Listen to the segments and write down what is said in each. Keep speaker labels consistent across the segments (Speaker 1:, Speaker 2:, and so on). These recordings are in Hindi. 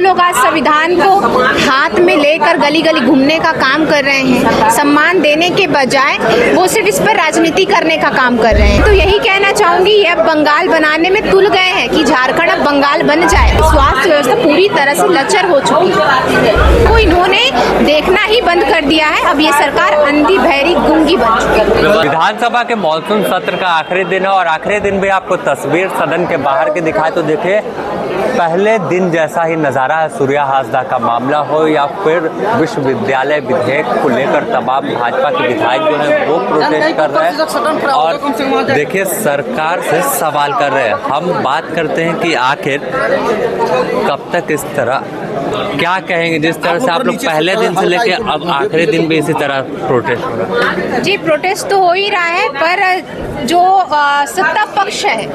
Speaker 1: लोग आज संविधान को हाथ में लेकर गली गली घूमने का काम कर रहे हैं, सम्मान देने के बजाय वो सिर्फ इस पर राजनीति करने का काम कर रहे हैं। तो यही कहना चाहूंगी, ये अब बंगाल बनाने में तुल गए हैं कि झारखंड अब बंगाल बन जाए। स्वास्थ्य व्यवस्था पूरी तरह से लचर हो चुकी है, तो इन्होंने देखना ही बंद कर दिया है। अब ये सरकार अंधी बहरी गूंगी बन चुकी है।
Speaker 2: विधानसभा के मॉनसून सत्र का आखिरी दिन है और आखिरी दिन भी आपको तस्वीर सदन के बाहर की दिखाए तो देखिए पहले दिन जैसा ही नज़ारा है। सूर्या हासदा का मामला हो या फिर विश्वविद्यालय विधेयक को लेकर तमाम भाजपा के विधायक जो है वो प्रोटेस्ट कर रहे हैं और देखिए सरकार से सवाल कर रहे हैं। हम बात करते हैं कि आखिर कब तक इस तरह, क्या कहेंगे जिस तरह से आप लोग पहले दिन से लेके अब आखिरी दिन भी इसी तरह प्रोटेस्ट हो रहा है?
Speaker 1: जी, प्रोटेस्ट तो हो ही रहा है, पर जो सत्ता पक्ष है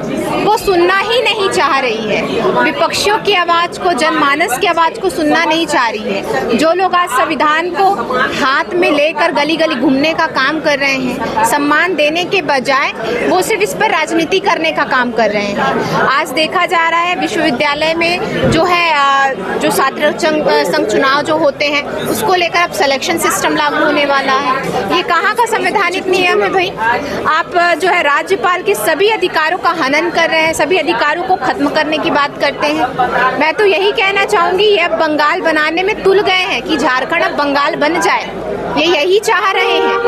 Speaker 1: वो सुनना ही नहीं चाह रही है। विपक्षियों की आवाज को, जनमानस की आवाज को सुनना नहीं चाह रही है। जो लोग आज संविधान को हाथ में लेकर गली गली घूमने का काम कर रहे हैं, सम्मान देने के बजाय वो सिर्फ इस पर राजनीति करने का काम कर रहे हैं। आज देखा जा रहा है विश्वविद्यालय में जो है जो छात्र संघ चुनाव जो होते हैं उसको लेकर अब सिलेक्शन सिस्टम लागू होने वाला है। ये कहाँ का संवैधानिक नियम है भाई? आप जो है राज्यपाल के सभी अधिकारों का हनन कर रहे हैं, सभी अधिकारों को खत्म करने की बात करते हैं। मैं तो यही कहना चाहूंगी, ये अब बंगाल बनाने में तुल गए हैं कि झारखंड अब बंगाल बन जाए। ये यही चाह रहे हैं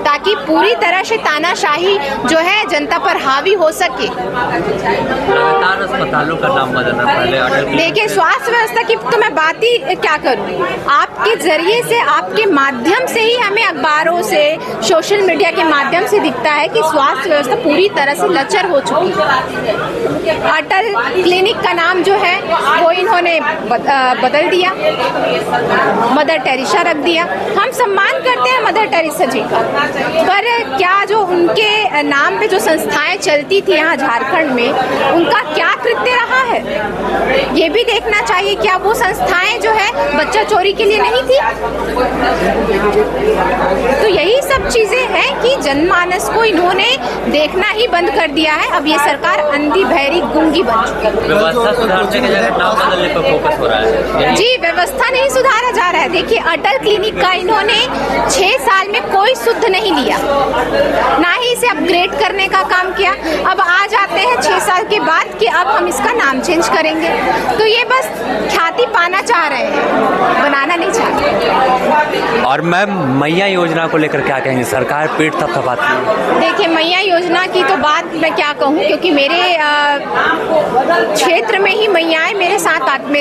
Speaker 1: ताकि पूरी तरह से तानाशाही जो है जनता पर हावी हो सके।
Speaker 2: लगातार अस्पतालों का नाम बदलना, पहले
Speaker 1: देखिए स्वास्थ्य व्यवस्था की तो मैं बात ही क्या करूं। आपके जरिए से, आपके माध्यम से ही हमें अखबारों से, सोशल मीडिया के माध्यम से दिखता है कि स्वास्थ्य व्यवस्था पूरी तरह से लचर हो चुकी है। अटल क्लिनिक का नाम जो है वो इन्होंने बदल दिया, मदर टेरेसा रख दिया। हम सम्मान करते हैं मदर टेरेसा जी का, पर क्या जो उनके नाम पे जो संस्थाएं चलती थी यहाँ झारखंड में, उनका क्या कृत्य रहा है ये भी देखना चाहिए। क्या वो संस्थाएं जो है बच्चा चोरी के लिए नहीं थी? तो यही सब चीजें हैं कि जनमानस को इन्होंने देखना ही बंद कर दिया है। अब ये सरकार अंधी बहरी गूंगी बन चुकी है।
Speaker 2: व्यवस्था सुधारने की जगह नाम बदलने पर फोकस हो रहा है।
Speaker 1: जी, व्यवस्था नहीं सुधारा जा रहा है। देखिए अटल क्लिनिक का इन्होंने 6 साल में कोई शुद्ध नहीं लिया, ना ही इसे अपग्रेड करने का काम किया। अब आ जाते हैं 6 साल के बाद कि अब हम इसका नाम चेंज करेंगे। तो ये बस ख्याति पाना चाह रहे हैं, बनाना नहीं चाह रहे।
Speaker 2: और मैम मैया योजना को लेकर क्या कहेंगे? सरकार पेट थपथपाती है।
Speaker 1: देखिए मैया योजना की तो बात मैं क्या कहूँ, क्योंकि मेरे क्षेत्र में ही मैयाएं मेरे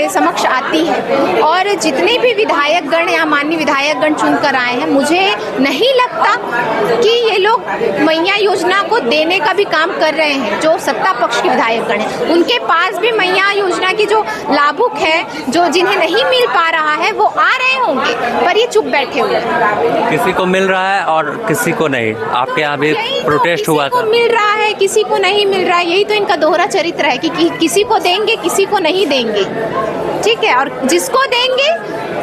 Speaker 1: समक्ष आती है और जितने भी विधायकगण या माननीय विधायकगण चुनकर आए हैं, मुझे नहीं लगता कि ये लोग मैया योजना को देने का भी काम कर रहे हैं। जो सत्ता पक्ष के विधायकगण हैं उनके पास भी मैया योजना की जो लाभुक है, जो जिन्हें नहीं मिल पा रहा है, वो आ रहे होंगे, पर ये चुप बैठे हुए हैं।
Speaker 2: किसी को मिल रहा है और किसी को नहीं। आपके यहाँ भी प्रोटेस्ट हुआ था।
Speaker 1: किसी को मिल रहा है, किसी को नहीं मिल रहा है। यही तो इनका दोहरा चरित्र है कि किसी को देंगे, किसी को नहीं देंगे। ठीक है, और जिसको देंगे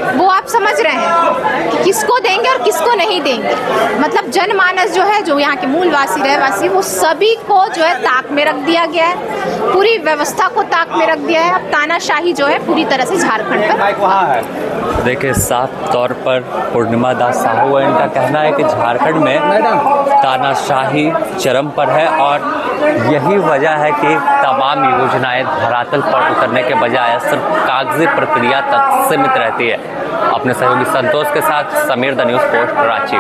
Speaker 1: वो आप समझ रहे हैं कि किसको देंगे और किसको नहीं देंगे। मतलब जनमानस जो है, जो यहाँ के मूलवासी रहवासी, वो सभी को जो है ताक में रख दिया गया है, पूरी व्यवस्था को ताक में रख दिया है। अब तानाशाही जो है पूरी तरह से झारखंड पर।
Speaker 2: देखिए साफ तौर पर पूर्णिमा दास साहू, इनका कहना है कि झारखंड में तानाशाही चरम पर है और यही वजह है कि तमाम योजनाएं धरातल पर उतरने के बजाय सिर्फ कागजी प्रक्रिया तक सीमित रहती है। अपने सहयोगी संतोष के साथ Sameer, the news post, Ranchi.